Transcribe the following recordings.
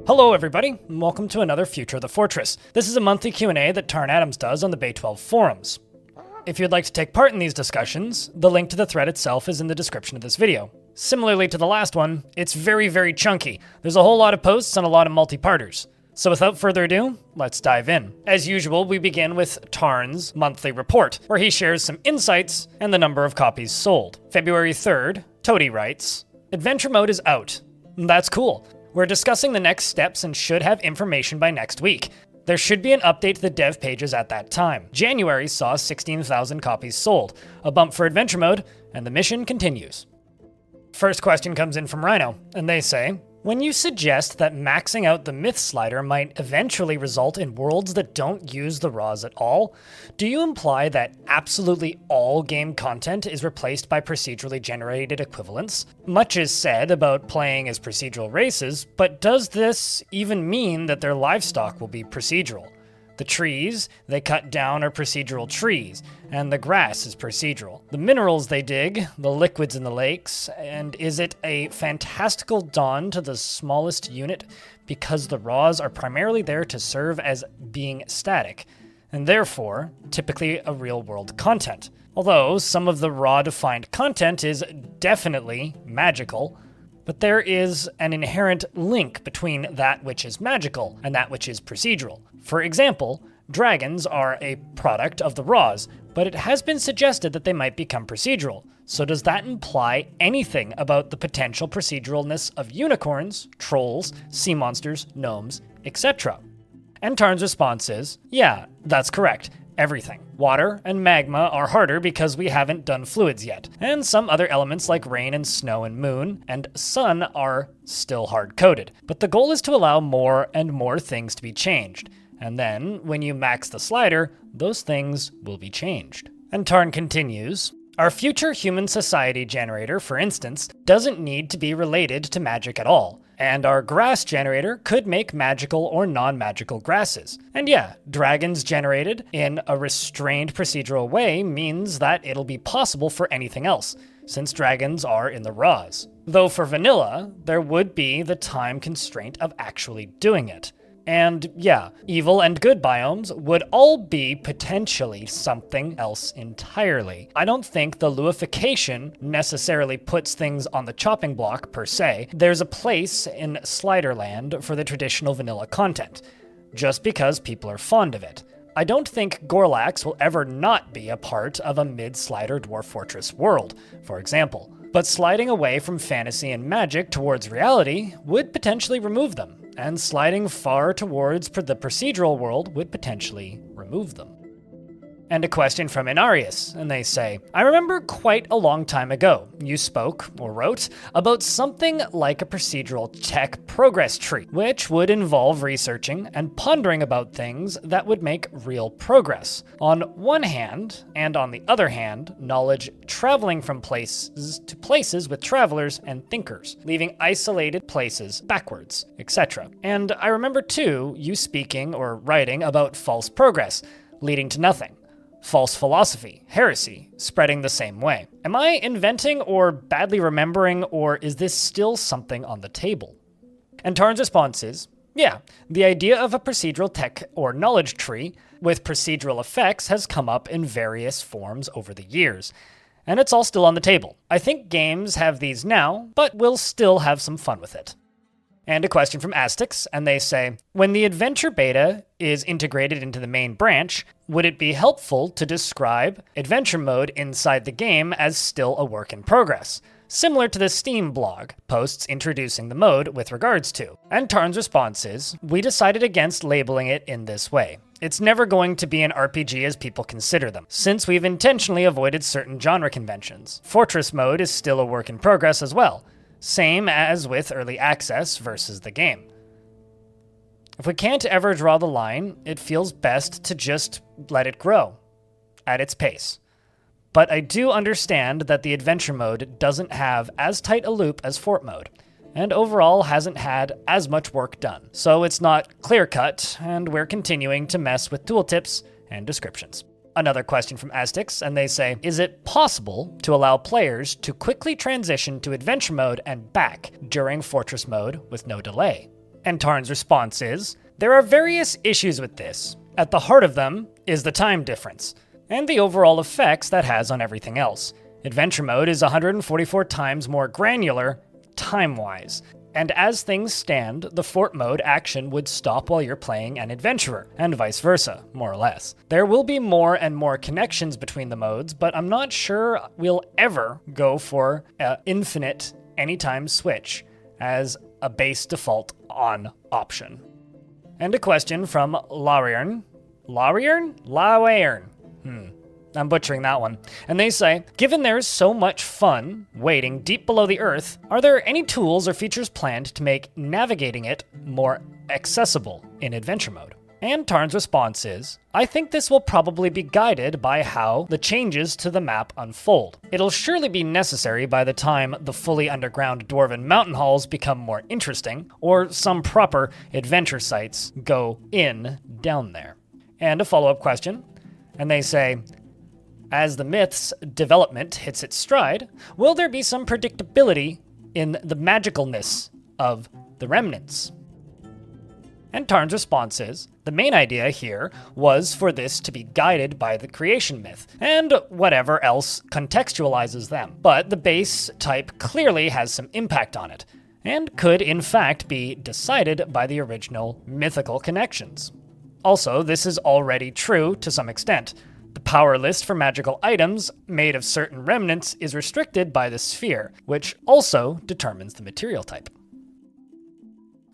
Hello everybody, and welcome to another Future of the Fortress. This is a monthly Q&A that Tarn Adams does on the Bay 12 forums. If you'd like to take part in these discussions, the link to the thread itself is in the description of this video. Similarly to the last one, it's very chunky. There's a whole lot of posts and a lot of multi-parters. So without further ado, let's dive in. As usual, we begin with Tarn's monthly report, where he shares some insights and the number of copies sold. February 3rd, Toady writes, "Adventure mode is out. That's cool. We're discussing the next steps and should have information by next week. There should be an update to the dev pages at that time. January saw 16,000 copies sold, a bump for adventure mode, and the mission continues." First question comes in from Rhino, and they say, "When you suggest that maxing out the myth slider might eventually result in worlds that don't use the raws at all, do you imply that absolutely all game content is replaced by procedurally generated equivalents? Much is said about playing as procedural races, but does this even mean that their livestock will be procedural? The trees they cut down are procedural trees, and the grass is procedural. The minerals they dig, the liquids in the lakes, and is it a fantastical dawn to the smallest unit because the raws are primarily there to serve as being static, and therefore typically a real-world content? Although some of the raw-defined content is definitely magical, but there is an inherent link between that which is magical and that which is procedural. For example, dragons are a product of the raws, but it has been suggested that they might become procedural. So does that imply anything about the potential proceduralness of unicorns, trolls, sea monsters, gnomes, etc.? And Tarn's response is, yeah, that's correct. Everything. Water and magma are harder because we haven't done fluids yet, and some other elements like rain and snow and moon and sun are still hard-coded. But the goal is to allow more and more things to be changed, and then when you max the slider, those things will be changed. And Tarn continues, "Our future human society generator, for instance, doesn't need to be related to magic at all. And our grass generator could make magical or non-magical grasses. And yeah, dragons generated in a restrained procedural way means that it'll be possible for anything else, since dragons are in the raws. Though for vanilla, there would be the time constraint of actually doing it. And yeah, evil and good biomes would all be potentially something else entirely. I don't think the luification necessarily puts things on the chopping block per se. There's a place in Sliderland for the traditional vanilla content, just because people are fond of it. I don't think Gorlax will ever not be a part of a mid-slider Dwarf Fortress world, for example. But sliding away from fantasy and magic towards reality would potentially remove them, and sliding far towards the procedural world would potentially remove them." And a question from Inarius, and they say, "I remember quite a long time ago, you spoke, or wrote, about something like a procedural tech progress tree, which would involve researching and pondering about things that would make real progress. On one hand, and on the other hand, knowledge traveling from places to places with travelers and thinkers, leaving isolated places backwards, etc. And I remember too, you speaking or writing about false progress, leading to nothing. False philosophy, heresy, spreading the same way. Am I inventing or badly remembering, or is this still something on the table?" And Tarn's response is, yeah, the idea of a procedural tech or knowledge tree with procedural effects has come up in various forms over the years, and it's all still on the table. I think games have these now, but we'll still have some fun with it. And a question from Astix, and they say, "When the adventure beta is integrated into the main branch, would it be helpful to describe adventure mode inside the game as still a work in progress, similar to the Steam blog posts introducing the mode with regards to?" And Tarn's response is, "We decided against labeling it in this way. It's never going to be an RPG as people consider them, since we've intentionally avoided certain genre conventions. Fortress mode is still a work in progress as well. Same as with early access versus the game. If we can't ever draw the line, it feels best to just let it grow at its pace. But I do understand that the adventure mode doesn't have as tight a loop as Fort mode, and overall hasn't had as much work done. So it's not clear-cut, and we're continuing to mess with tooltips and descriptions." Another question from Astix, and they say, "Is it possible to allow players to quickly transition to adventure mode and back during Fortress mode with no delay?" And Tarn's response is, there are various issues with this. At the heart of them is the time difference, and the overall effects that has on everything else. Adventure mode is 144 times more granular, time-wise, and as things stand, the fort mode action would stop while you're playing an adventurer, and vice versa, more or less. There will be more and more connections between the modes, but I'm not sure we'll ever go for an infinite anytime switch as a base default on option. And a question from Lariern. I'm butchering that one. And they say, given there's so much fun waiting deep below the earth, are there any tools or features planned to make navigating it more accessible in adventure mode? And Tarn's response is, I think this will probably be guided by how the changes to the map unfold. It'll surely be necessary by the time the fully underground dwarven mountain halls become more interesting, or some proper adventure sites go down there. And a follow-up question, and they say, as the myth's development hits its stride, will there be some predictability in the magicalness of the remnants? And Tarn's response is, the main idea here was for this to be guided by the creation myth, and whatever else contextualizes them. But the base type clearly has some impact on it, and could in fact be decided by the original mythical connections. Also, this is already true to some extent. The power list for magical items made of certain remnants is restricted by the sphere, which also determines the material type.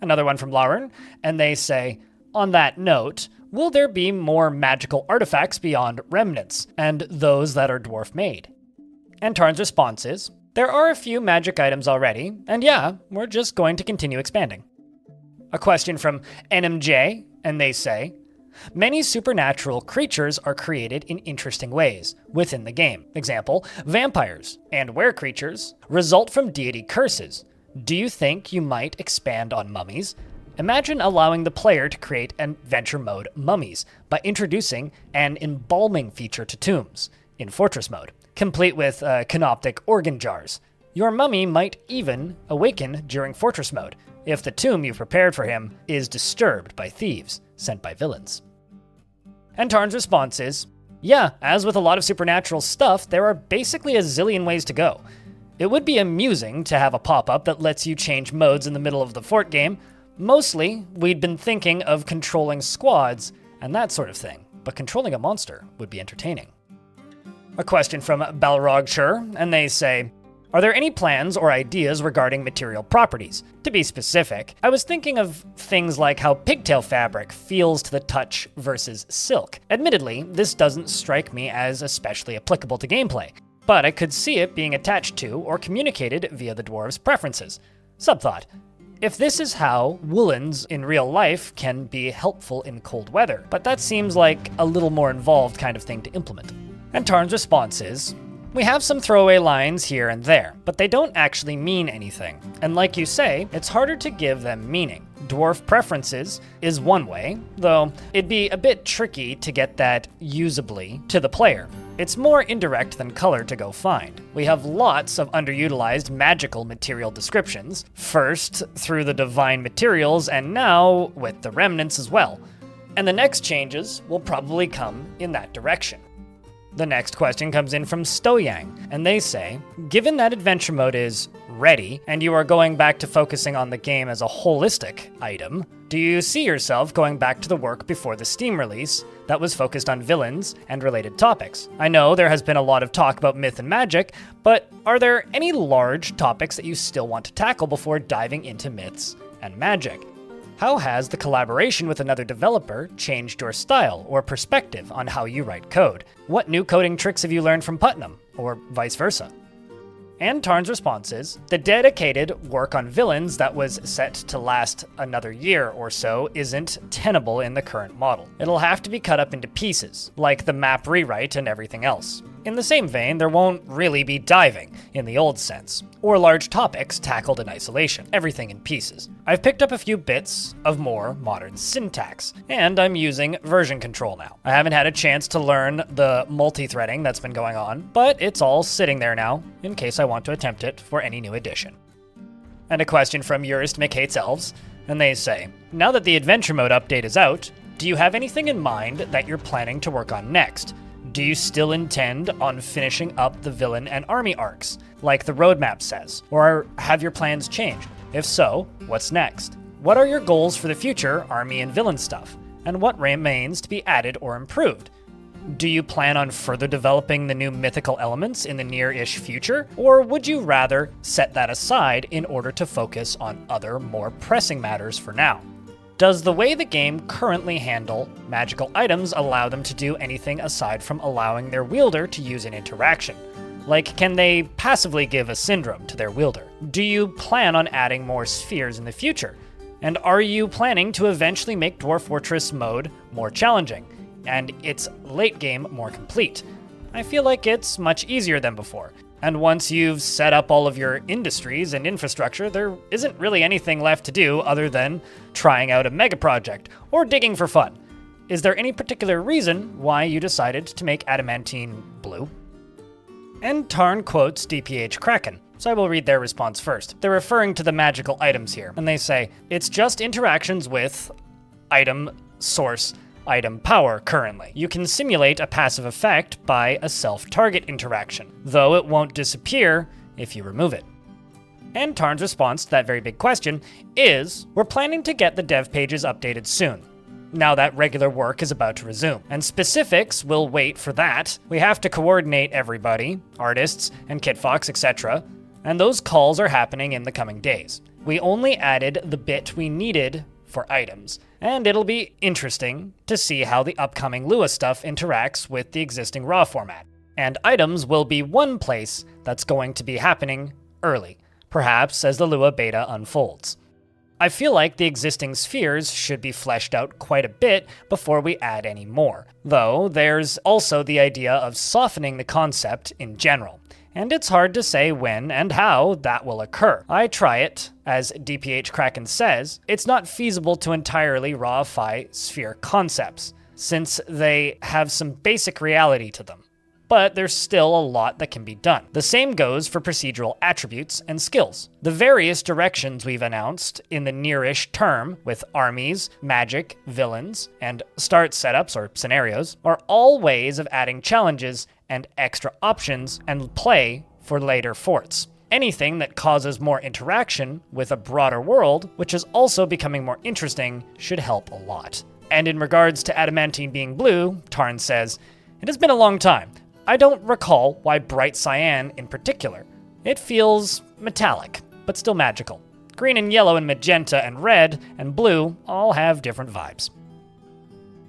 Another one from Lauren, and they say, on that note, will there be more magical artifacts beyond remnants, and those that are dwarf made? And Tarn's response is, there are a few magic items already, and yeah, we're just going to continue expanding. A question from NMJ, and they say, many supernatural creatures are created in interesting ways within the game. Example, vampires and were-creatures result from deity curses. Do you think you might expand on mummies? Imagine allowing the player to create adventure mode mummies by introducing an embalming feature to tombs in fortress mode, complete with canoptic organ jars. Your mummy might even awaken during fortress mode if the tomb you've prepared for him is disturbed by thieves sent by villains. And Tarn's response is, yeah, as with a lot of supernatural stuff, there are basically a zillion ways to go. It would be amusing to have a pop-up that lets you change modes in the middle of the fort game. Mostly, we'd been thinking of controlling squads and that sort of thing, but controlling a monster would be entertaining. A question from Balrog Shur, and they say, are there any plans or ideas regarding material properties? To be specific, I was thinking of things like how pigtail fabric feels to the touch versus silk. Admittedly, this doesn't strike me as especially applicable to gameplay, but I could see it being attached to or communicated via the dwarves' preferences. Subthought, if this is how woolens in real life can be helpful in cold weather, but that seems like a little more involved kind of thing to implement. And Tarn's response is, we have some throwaway lines here and there, but they don't actually mean anything. And like you say, it's harder to give them meaning. Dwarf preferences is one way, though it'd be a bit tricky to get that usably to the player. It's more indirect than color to go find. We have lots of underutilized magical material descriptions, first through the divine materials and now with the remnants as well. And the next changes will probably come in that direction. The next question comes in from Stoyang, and they say, given that adventure mode is ready, and you are going back to focusing on the game as a holistic item, do you see yourself going back to the work before the Steam release that was focused on villains and related topics? I know there has been a lot of talk about myth and magic, but are there any large topics that you still want to tackle before diving into myths and magic? How has the collaboration with another developer changed your style or perspective on how you write code? What new coding tricks have you learned from Putnam, or vice versa? And Tarn's response is, the dedicated work on villains that was set to last another year or so isn't tenable in the current model. It'll have to be cut up into pieces, like the map rewrite and everything else. In the same vein, there won't really be diving, in the old sense, or large topics tackled in isolation, everything in pieces. I've picked up a few bits of more modern syntax, and I'm using version control now. I haven't had a chance to learn the multi-threading that's been going on, but it's all sitting there now, in case I want to attempt it for any new edition. And a question from Jurist Mick Hates Elves, and they say, now that the adventure mode update is out, do you have anything in mind that you're planning to work on next? Do you still intend on finishing up the villain and army arcs, like the roadmap says? Or have your plans changed? If so, what's next? What are your goals for the future army and villain stuff? And what remains to be added or improved? Do you plan on further developing the new mythical elements in the near-ish future? Or would you rather set that aside in order to focus on other, more pressing matters for now? Does the way the game currently handle magical items allow them to do anything aside from allowing their wielder to use an interaction? Like, can they passively give a syndrome to their wielder? Do you plan on adding more spheres in the future? And are you planning to eventually make Dwarf Fortress mode more challenging, and its late game more complete? I feel like it's much easier than before. And once you've set up all of your industries and infrastructure, there isn't really anything left to do other than trying out a mega project or digging for fun. Is there any particular reason why you decided to make Adamantine blue? And Tarn quotes DPH Kraken, so I will read their response first. They're referring to the magical items here, and they say, it's just interactions with item source item power currently. You can simulate a passive effect by a self-target interaction, though it won't disappear if you remove it. And Tarn's response to that very big question is, we're planning to get the dev pages updated soon, now that regular work is about to resume. And specifics will wait for that. We have to coordinate everybody, artists and Kitfox, etc., and those calls are happening in the coming days. We only added the bit we needed for items, and it'll be interesting to see how the upcoming Lua stuff interacts with the existing raw format. And items will be one place that's going to be happening early, perhaps as the Lua beta unfolds. I feel like the existing spheres should be fleshed out quite a bit before we add any more, though there's also the idea of softening the concept in general. And it's hard to say when and how that will occur. I try it, as DPH Kraken says, it's not feasible to entirely rawify sphere concepts, since they have some basic reality to them. But there's still a lot that can be done. The same goes for procedural attributes and skills. The various directions we've announced in the near-ish term, with armies, magic, villains, and start setups or scenarios, are all ways of adding challenges and extra options and play for later forts. Anything that causes more interaction with a broader world, which is also becoming more interesting, should help a lot. And in regards to Adamantine being blue, Tarn says, it has been a long time. I don't recall why bright cyan in particular. It feels metallic, but still magical. Green and yellow and magenta and red and blue all have different vibes.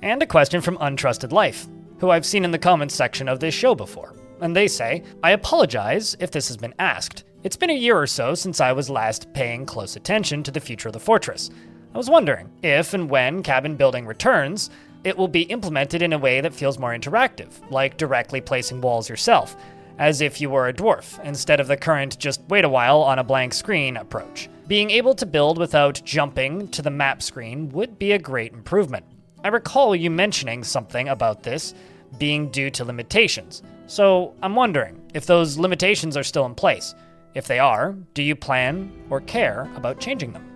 And a question from Untrusted Life, who I've seen in the comments section of this show before. And they say, I apologize if this has been asked. It's been a year or so since I was last paying close attention to the future of the fortress. I was wondering if and when cabin building returns, it will be implemented in a way that feels more interactive, like directly placing walls yourself, as if you were a dwarf, instead of the current just wait a while on a blank screen approach. Being able to build without jumping to the map screen would be a great improvement. I recall you mentioning something about this being due to limitations, so I'm wondering if those limitations are still in place. If they are, do you plan or care about changing them?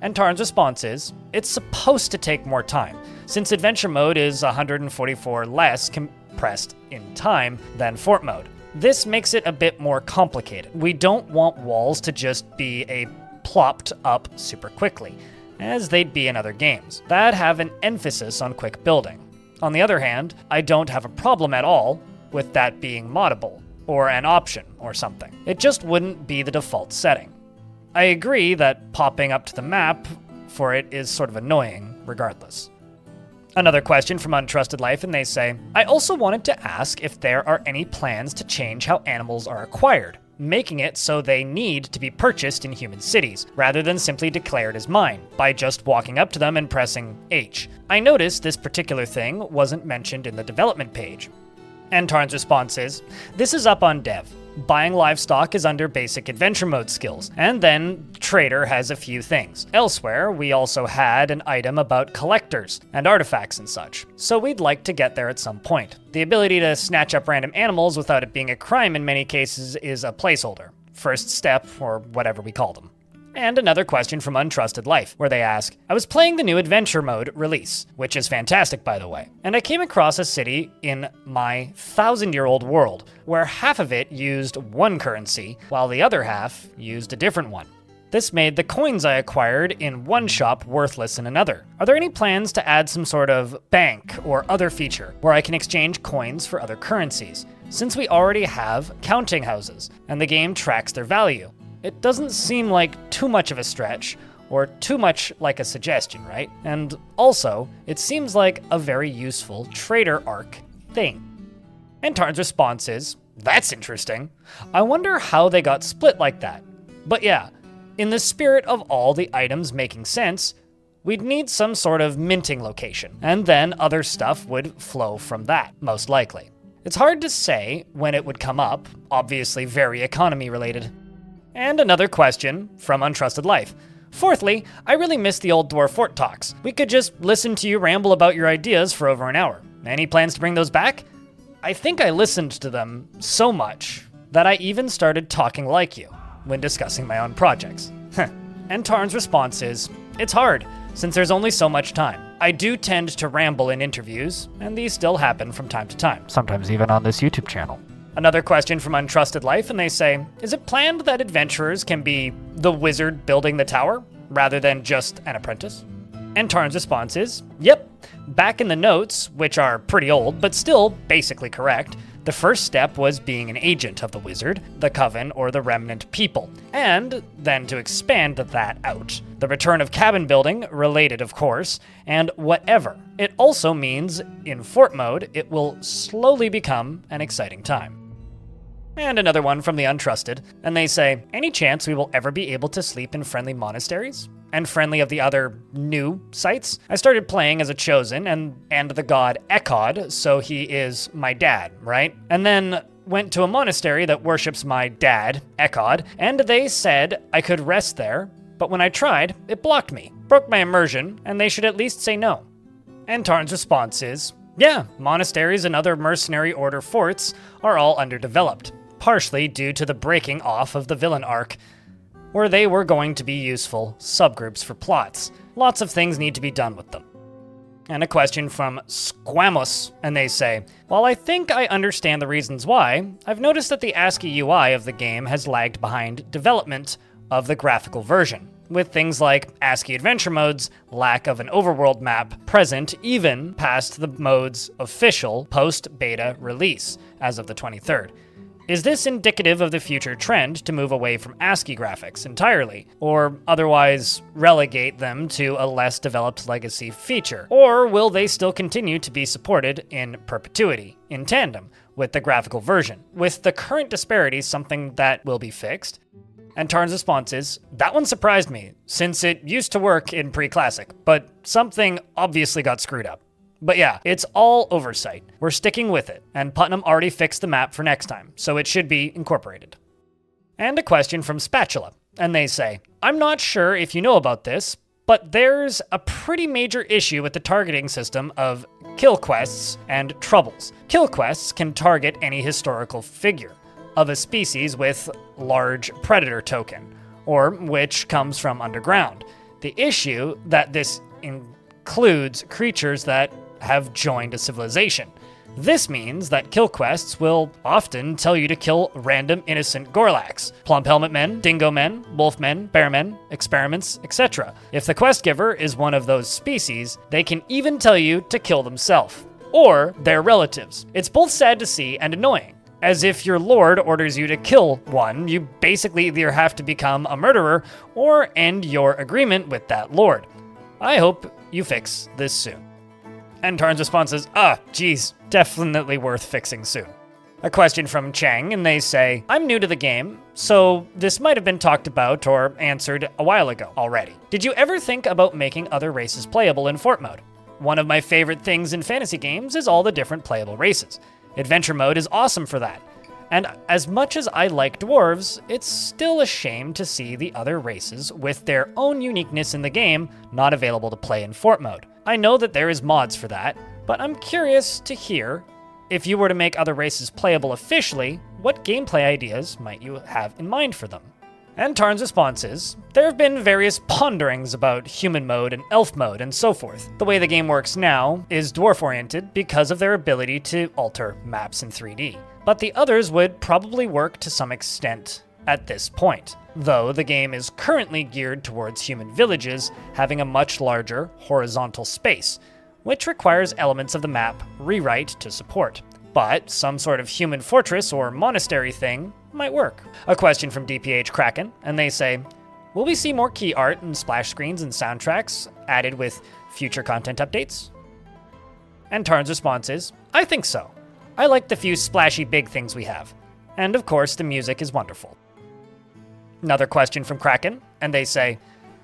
And Tarn's response is, it's supposed to take more time, since adventure mode is 144 less compressed in time than fort mode. This makes it a bit more complicated. We don't want walls to just be plopped up super quickly, as they'd be in other games that have an emphasis on quick building. On the other hand, I don't have a problem at all with that being moddable, or an option or something. It just wouldn't be the default setting. I agree that popping up to the map for it is sort of annoying, regardless. Another question from Untrusted Life, and they say, I also wanted to ask if there are any plans to change how animals are acquired, making it so they need to be purchased in human cities, rather than simply declared as mine, by just walking up to them and pressing H. I noticed this particular thing wasn't mentioned in the development page. And Tarn's response is, this is up on dev. Buying livestock is under basic adventure mode skills, and then trader has a few things. Elsewhere, we also had an item about collectors and artifacts and such, so we'd like to get there at some point. The ability to snatch up random animals without it being a crime in many cases is a placeholder, first step, or whatever we call them. And another question from Untrusted Life, where they ask, I was playing the new Adventure Mode release, which is fantastic by the way, and I came across a city in my 1,000-year-old world, where half of it used one currency, while the other half used a different one. This made the coins I acquired in one shop worthless in another. Are there any plans to add some sort of bank or other feature where I can exchange coins for other currencies, since we already have counting houses, and the game tracks their value? It doesn't seem like too much of a stretch, or too much like a suggestion, right? And also, it seems like a very useful trader arc thing. And Tarn's response is, that's interesting. I wonder how they got split like that. But yeah, in the spirit of all the items making sense, we'd need some sort of minting location, and then other stuff would flow from that, most likely. It's hard to say when it would come up, obviously very economy related. And another question from Untrusted Life. Fourthly, I really miss the old Dwarf Fort talks. We could just listen to you ramble about your ideas for over an hour. Any plans to bring those back? I think I listened to them so much that I even started talking like you when discussing my own projects. And Tarn's response is, it's hard, since there's only so much time. I do tend to ramble in interviews, and these still happen from time to time. Sometimes even on this YouTube channel. Another question from Untrusted Life, and they say, is it planned that adventurers can be the wizard building the tower, rather than just an apprentice? And Tarn's response is, yep. Back in the notes, which are pretty old, but still basically correct, the first step was being an agent of the wizard, the coven, or the remnant people, and then to expand that out. The return of cabin building, related of course, and whatever. It also means, in fort mode, it will slowly become an exciting time. And another one from the Untrusted, and they say, any chance we will ever be able to sleep in friendly monasteries? And friendly of the other new sites? I started playing as a chosen and the god Ekod, so he is my dad, right? And then went to a monastery that worships my dad, Ekod, and they said I could rest there, but when I tried, it blocked me, broke my immersion, and they should at least say no. And Tarn's response is, yeah, monasteries and other mercenary order forts are all underdeveloped, partially due to the breaking off of the villain arc, where they were going to be useful subgroups for plots. Lots of things need to be done with them. And a question from Squamos, and they say, while I think I understand the reasons why, I've noticed that the ASCII UI of the game has lagged behind development of the graphical version, with things like ASCII adventure mode's lack of an overworld map present even past the mode's official post-beta release as of the 23rd. Is this indicative of the future trend to move away from ASCII graphics entirely, or otherwise relegate them to a less developed legacy feature? Or will they still continue to be supported in perpetuity, in tandem with the graphical version? With the current disparities something that will be fixed? And Tarn's response is, that one surprised me, since it used to work in pre-classic, but something obviously got screwed up. But yeah, it's all oversight. We're sticking with it, and Putnam already fixed the map for next time, so it should be incorporated. And a question from Spatula, and they say, I'm not sure if you know about this, but there's a pretty major issue with the targeting system of kill quests and troubles. Kill quests can target any historical figure of a species with large predator token, or which comes from underground. The issue that this includes creatures that have joined a civilization. This means that kill quests will often tell you to kill random innocent Gorlaks, plump helmet men, dingo men, wolf men, bear men, experiments, etc. If the quest giver is one of those species, they can even tell you to kill themselves, or their relatives. It's both sad to see and annoying, as if your lord orders you to kill one, you basically either have to become a murderer or end your agreement with that lord. I hope you fix this soon. And Tarn's response is, geez, definitely worth fixing soon. A question from Chang, and they say, I'm new to the game, so this might have been talked about or answered a while ago already. Did you ever think about making other races playable in fort mode? One of my favorite things in fantasy games is all the different playable races. Adventure mode is awesome for that. And as much as I like dwarves, it's still a shame to see the other races with their own uniqueness in the game not available to play in fort mode. I know that there is mods for that, but I'm curious to hear, if you were to make other races playable officially, what gameplay ideas might you have in mind for them? And Tarn's response is, there have been various ponderings about human mode and elf mode and so forth. The way the game works now is dwarf-oriented because of their ability to alter maps in 3D. But the others would probably work to some extent at this point, though the game is currently geared towards human villages having a much larger horizontal space, which requires elements of the map rewrite to support. But some sort of human fortress or monastery thing might work. A question from DPH Kraken, and they say, will we see more key art and splash screens and soundtracks added with future content updates? And Tarn's response is, I think so. I like the few splashy big things we have. And of course, the music is wonderful. Another question from Kraken, and they say,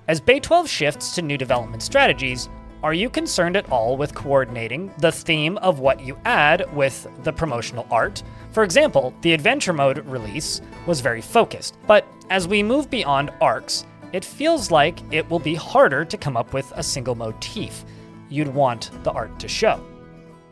as Bay 12 shifts to new development strategies, are you concerned at all with coordinating the theme of what you add with the promotional art? For example, the adventure mode release was very focused, but as we move beyond arcs, it feels like it will be harder to come up with a single motif you'd want the art to show.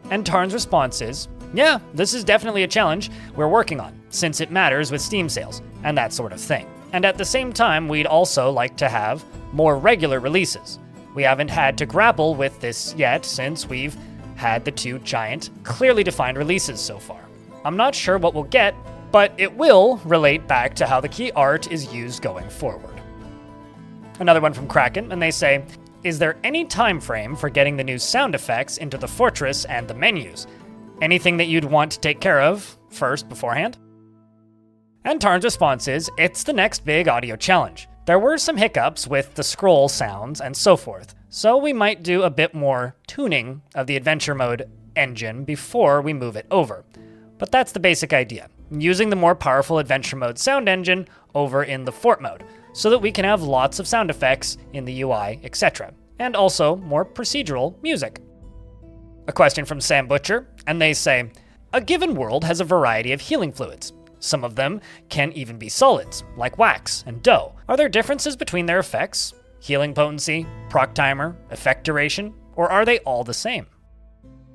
And Tarn's response is, yeah, this is definitely a challenge we're working on, since it matters with Steam sales and that sort of thing. And at the same time, we'd also like to have more regular releases. We haven't had to grapple with this yet since we've had the two giant, clearly defined releases so far. I'm not sure what we'll get, but it will relate back to how the key art is used going forward. Another one from Kraken, and they say, is there any time frame for getting the new sound effects into the fortress and the menus? Anything that you'd want to take care of first beforehand? And Tarn's response is, it's the next big audio challenge. There were some hiccups with the scroll sounds and so forth, so we might do a bit more tuning of the adventure mode engine before we move it over. But that's the basic idea, using the more powerful adventure mode sound engine over in the fort mode, so that we can have lots of sound effects in the UI, etc., and also more procedural music. A question from Sam Butcher, and they say, a given world has a variety of healing fluids. Some of them can even be solids, like wax and dough. Are there differences between their effects? Healing potency, proc timer, effect duration, or are they all the same?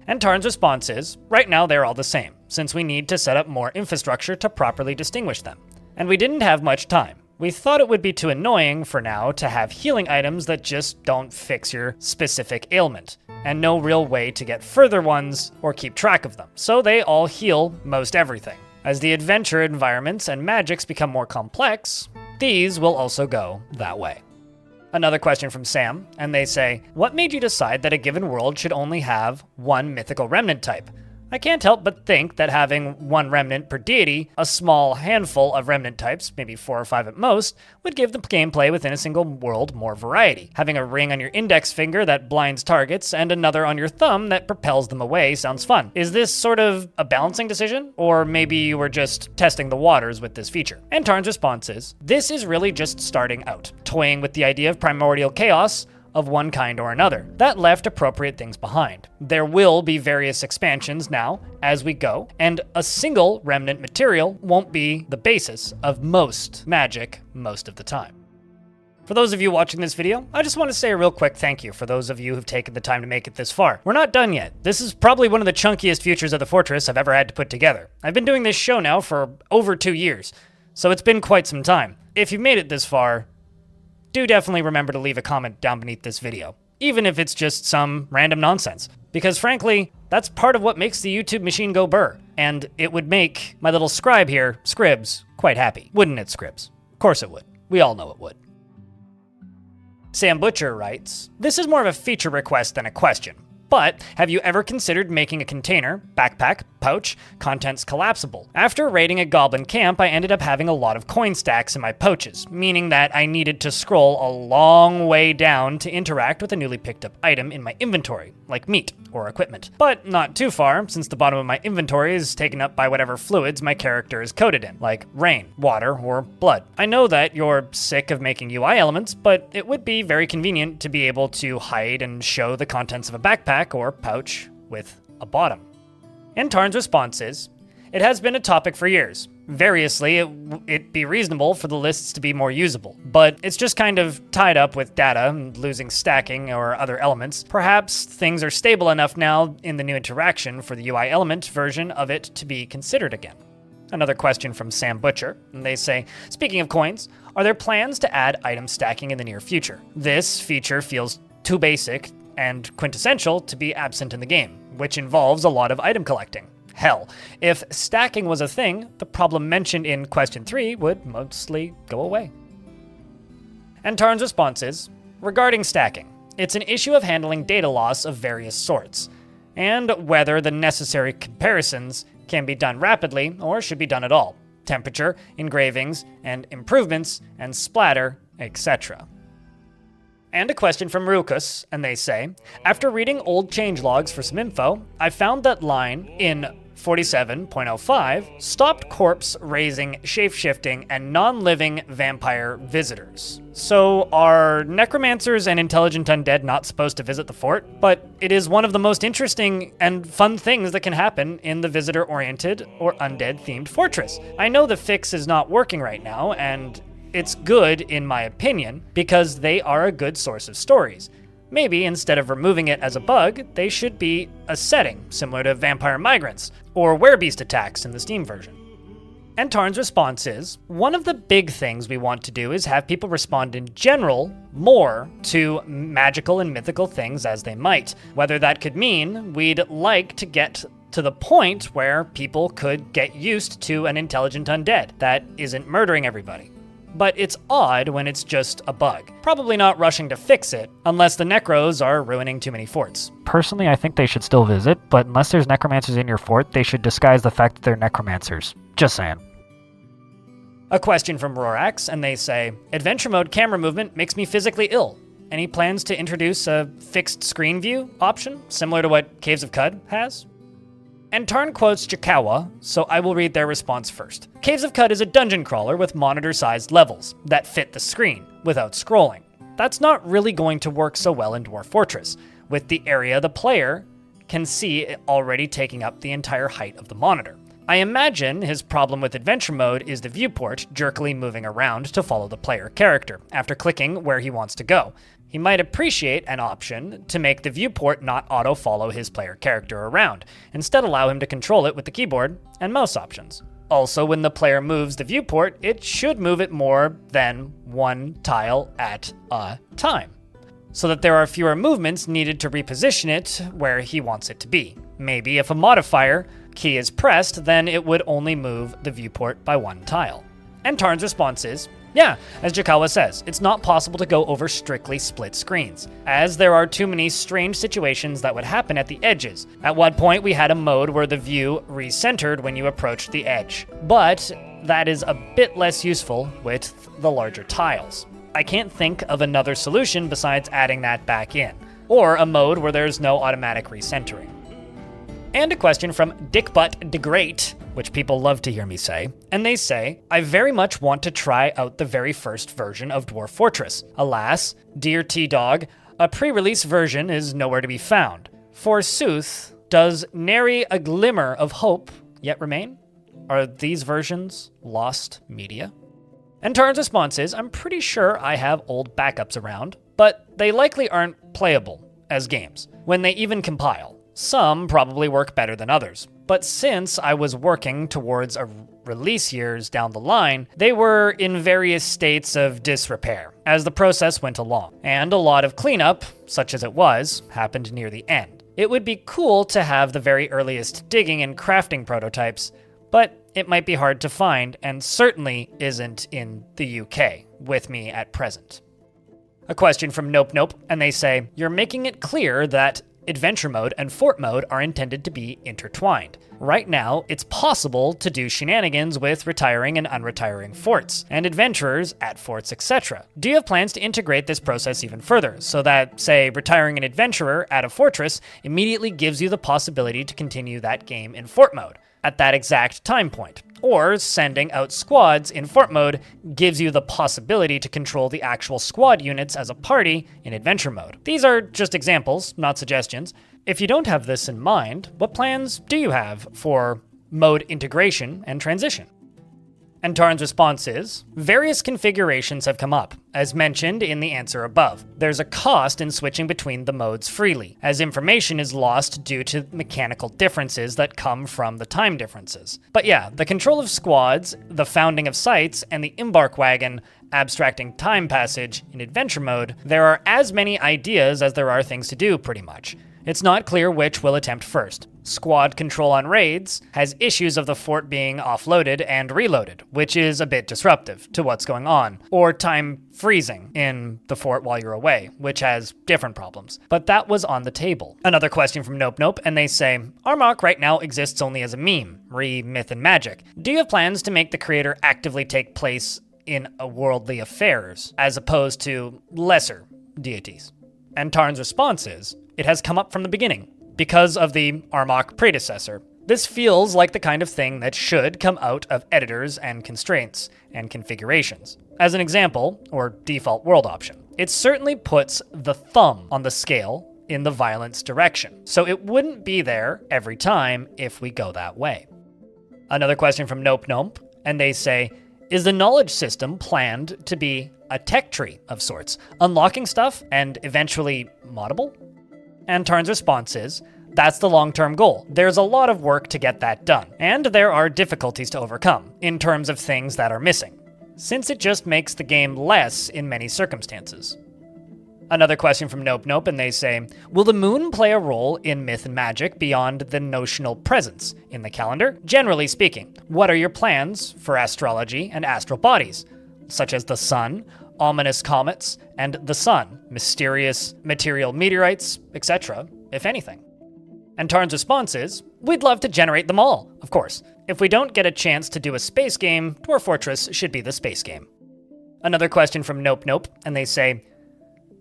And Tarn's response is, right now they're all the same, since we need to set up more infrastructure to properly distinguish them. And we didn't have much time. We thought it would be too annoying for now to have healing items that just don't fix your specific ailment, and no real way to get further ones or keep track of them, so they all heal most everything. As the adventure environments and magics become more complex, these will also go that way. Another question from Sam, and they say, what made you decide that a given world should only have one mythical remnant type? I can't help but think that having one remnant per deity, a small handful of remnant types, maybe 4 or 5 at most, would give the gameplay within a single world more variety. Having a ring on your index finger that blinds targets and another on your thumb that propels them away sounds fun. Is this sort of a balancing decision? Or maybe you were just testing the waters with this feature? And Tarn's response is, this is really just starting out, toying with the idea of primordial chaos of one kind or another. That left appropriate things behind. There will be various expansions now as we go, and a single remnant material won't be the basis of most magic most of the time. For those of you watching this video, I just want to say a real quick thank you for those of you who've taken the time to make it this far. We're not done yet. This is probably one of the chunkiest futures of the Fortress I've ever had to put together. I've been doing this show now for over 2 years, so it's been quite some time. If you've made it this far, do definitely remember to leave a comment down beneath this video, even if it's just some random nonsense. Because frankly, that's part of what makes the YouTube machine go burr, and it would make my little scribe here, Scribs, quite happy. Wouldn't it, Scribs? Of course it would. We all know it would. Sam Butcher writes, this is more of a feature request than a question. But have you ever considered making a container, backpack, pouch, contents collapsible? After raiding a goblin camp, I ended up having a lot of coin stacks in my pouches, meaning that I needed to scroll a long way down to interact with a newly picked up item in my inventory, like meat or equipment. But not too far, since the bottom of my inventory is taken up by whatever fluids my character is coated in, like rain, water, or blood. I know that you're sick of making UI elements, but it would be very convenient to be able to hide and show the contents of a backpack or pouch with a bottom. And Tarn's response is, it has been a topic for years. Variously, it'd be reasonable for the lists to be more usable, but it's just kind of tied up with data and losing stacking or other elements. Perhaps things are stable enough now in the new interaction for the UI element version of it to be considered again. Another question from Sam Butcher, and they say, speaking of coins, Are there plans to add item stacking in the near future? This feature feels too basic and quintessential to be absent in the game, which involves a lot of item collecting. Hell, if stacking was a thing, the problem mentioned in question 3 would mostly go away. And Tarn's response is, regarding stacking, it's an issue of handling data loss of various sorts, and whether the necessary comparisons can be done rapidly or should be done at all. Temperature, engravings, and improvements, and splatter, etc. And a question from Rukus, and they say, after reading old changelogs for some info, I found that line in 47.05 stopped corpse raising, shape-shifting, and non-living vampire visitors. So are necromancers and intelligent undead not supposed to visit the fort? But it is one of the most interesting and fun things that can happen in the visitor-oriented or undead-themed fortress. I know the fix is not working right now, and it's good in my opinion, because they are a good source of stories. Maybe instead of removing it as a bug, they should be a setting, similar to vampire migrants, or werebeast attacks in the Steam version. And Tarn's response is, one of the big things we want to do is have people respond in general more to magical and mythical things as they might. Whether that could mean we'd like to get to the point where people could get used to an intelligent undead that isn't murdering everybody. But it's odd when it's just a bug. Probably not rushing to fix it, unless the necros are ruining too many forts. Personally, I think they should still visit, but unless there's necromancers in your fort, they should disguise the fact that they're necromancers. Just saying. A question from Rorax, and they say, adventure mode camera movement makes me physically ill. Any plans to introduce a fixed screen view option, similar to what Caves of Cud has? And Tarn quotes Chikawa, so I will read their response first. Caves of Cud is a dungeon crawler with monitor-sized levels that fit the screen without scrolling. That's not really going to work so well in Dwarf Fortress, with the area the player can see already taking up the entire height of the monitor. I imagine his problem with adventure mode is the viewport jerkily moving around to follow the player character after clicking where he wants to go. He might appreciate an option to make the viewport not auto-follow his player character around, instead allow him to control it with the keyboard and mouse options. Also, when the player moves the viewport, it should move it more than one tile at a time, so that there are fewer movements needed to reposition it where he wants it to be. Maybe if a modifier key is pressed, then it would only move the viewport by one tile. And Tarn's response is, yeah, as Jakawa says, it's not possible to go over strictly split screens, as there are too many strange situations that would happen at the edges. At one point, we had a mode where the view recentered when you approached the edge, but that is a bit less useful with the larger tiles. I can't think of another solution besides adding that back in, or a mode where there's no automatic recentering. And a question from DickbuttDeGreat, which people love to hear me say, and they say, I very much want to try out the very first version of Dwarf Fortress. Alas, dear T-Dog, a pre-release version is nowhere to be found. Forsooth, does nary a glimmer of hope yet remain? Are these versions lost media? And Tarn's response is, I'm pretty sure I have old backups around, but they likely aren't playable as games, when they even compile. Some probably work better than others, but since I was working towards a release years down the line, they were in various states of disrepair as the process went along, and a lot of cleanup, such as it was, happened near the end. It would be cool to have the very earliest digging and crafting prototypes, but it might be hard to find and certainly isn't in the UK with me at present. A question from Nope Nope, and they say, you're making it clear that adventure mode and fort mode are intended to be intertwined. Right now, it's possible to do shenanigans with retiring and unretiring forts, and adventurers at forts, etc. Do you have plans to integrate this process even further, so that, say, retiring an adventurer at a fortress immediately gives you the possibility to continue that game in fort mode at that exact time point? Or sending out squads in fort mode gives you the possibility to control the actual squad units as a party in adventure mode. These are just examples, not suggestions. If you don't have this in mind, what plans do you have for mode integration and transition? And Tarn's response is, various configurations have come up, as mentioned in the answer above. There's a cost in switching between the modes freely, as information is lost due to mechanical differences that come from the time differences. But yeah, the control of squads, the founding of sites, and the embark wagon, abstracting time passage in adventure mode, there are as many ideas as there are things to do, pretty much. It's not clear which we'll attempt first. Squad control on raids has issues of the fort being offloaded and reloaded, which is a bit disruptive to what's going on, or time freezing in the fort while you're away, which has different problems. But that was on the table. Another question from Nope Nope, and they say, Armok right now exists only as a meme, re myth and magic. Do you have plans to make the creator actively take place in a worldly affairs, as opposed to lesser deities? And Tarn's response is, it has come up from the beginning, because of the Armok predecessor. This feels like the kind of thing that should come out of editors and constraints and configurations. As an example, or default world option, it certainly puts the thumb on the scale in the violence direction, so it wouldn't be there every time if we go that way. Another question from Nope Nope, and they say, is the knowledge system planned to be a tech tree of sorts, unlocking stuff and eventually moddable? And Tarn's response is, that's the long-term goal. There's a lot of work to get that done, and there are difficulties to overcome in terms of things that are missing, since it just makes the game less in many circumstances. Another question from Nope Nope, and they say, will the moon play a role in myth and magic beyond the notional presence in the calendar? Generally speaking, what are your plans for astrology and astral bodies, such as the sun, ominous comets, and the sun, mysterious material meteorites, etc., if anything? And Tarn's response is, we'd love to generate them all, of course. If we don't get a chance to do a space game, Dwarf Fortress should be the space game. Another question from Nope Nope, and they say,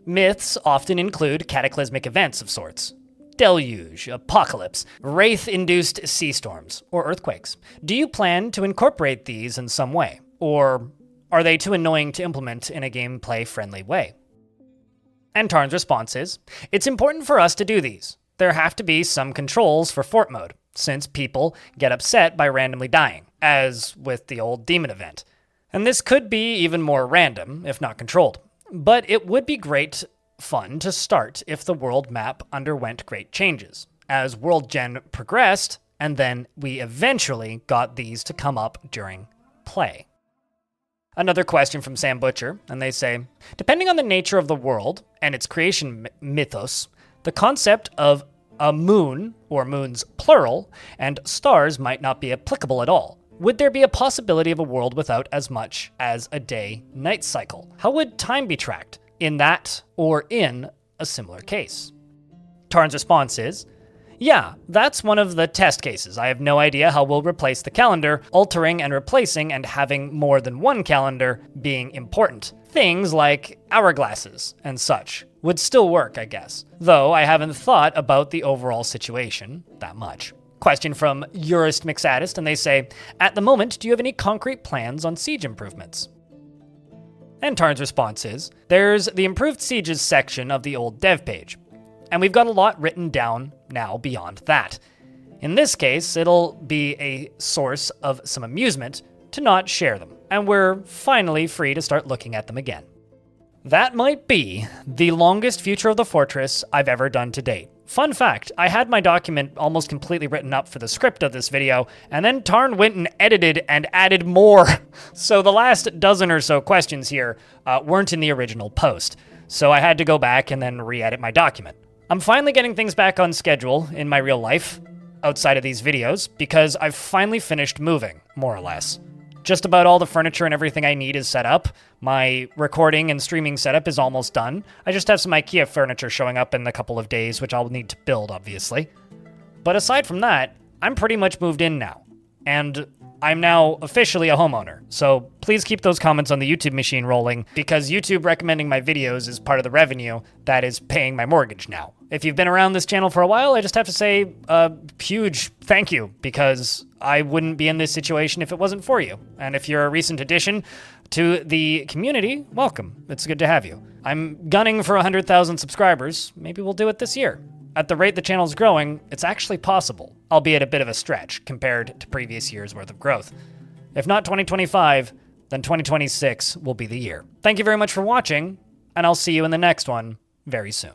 myths often include cataclysmic events of sorts. Deluge, apocalypse, wraith-induced sea storms, or earthquakes. Do you plan to incorporate these in some way? Or are they too annoying to implement in a gameplay-friendly way? And Tarn's response is, it's important for us to do these. There have to be some controls for fort mode, since people get upset by randomly dying, as with the old demon event. And this could be even more random, if not controlled. But it would be great fun to start if the world map underwent great changes, as World Gen progressed, and then we eventually got these to come up during play. Another question from Sam Butcher, and they say, depending on the nature of the world and its creation mythos, the concept of a moon, or moons plural, and stars might not be applicable at all. Would there be a possibility of a world without as much as a day-night cycle? How would time be tracked in that or in a similar case? Tarn's response is, yeah, that's one of the test cases. I have no idea how we'll replace the calendar, altering and replacing and having more than one calendar being important. Things like hourglasses and such would still work, I guess, though I haven't thought about the overall situation that much. Question from Urist Mixadist, and they say, at the moment, do you have any concrete plans on siege improvements? And Tarn's response is, there's the improved sieges section of the old dev page, and we've got a lot written down now beyond that. In this case, it'll be a source of some amusement to not share them, and we're finally free to start looking at them again. That might be the longest Future of the Fortress I've ever done to date. Fun fact, I had my document almost completely written up for the script of this video, and then Tarn went and edited and added more. So the last dozen or so questions here weren't in the original post, so I had to go back and then re-edit my document. I'm finally getting things back on schedule in my real life, outside of these videos, because I've finally finished moving, more or less. Just about all the furniture and everything I need is set up. My recording and streaming setup is almost done. I just have some IKEA furniture showing up in a couple of days, which I'll need to build, obviously. But aside from that, I'm pretty much moved in now. And I'm now officially a homeowner, so please keep those comments on the YouTube machine rolling, because YouTube recommending my videos is part of the revenue that is paying my mortgage now. If you've been around this channel for a while, I just have to say a huge thank you, because I wouldn't be in this situation if it wasn't for you. And if you're a recent addition to the community, welcome. It's good to have you. I'm gunning for 100,000 subscribers. Maybe we'll do it this year. At the rate the channel's growing, it's actually possible, albeit a bit of a stretch compared to previous years' worth of growth. If not 2025, then 2026 will be the year. Thank you very much for watching, and I'll see you in the next one very soon.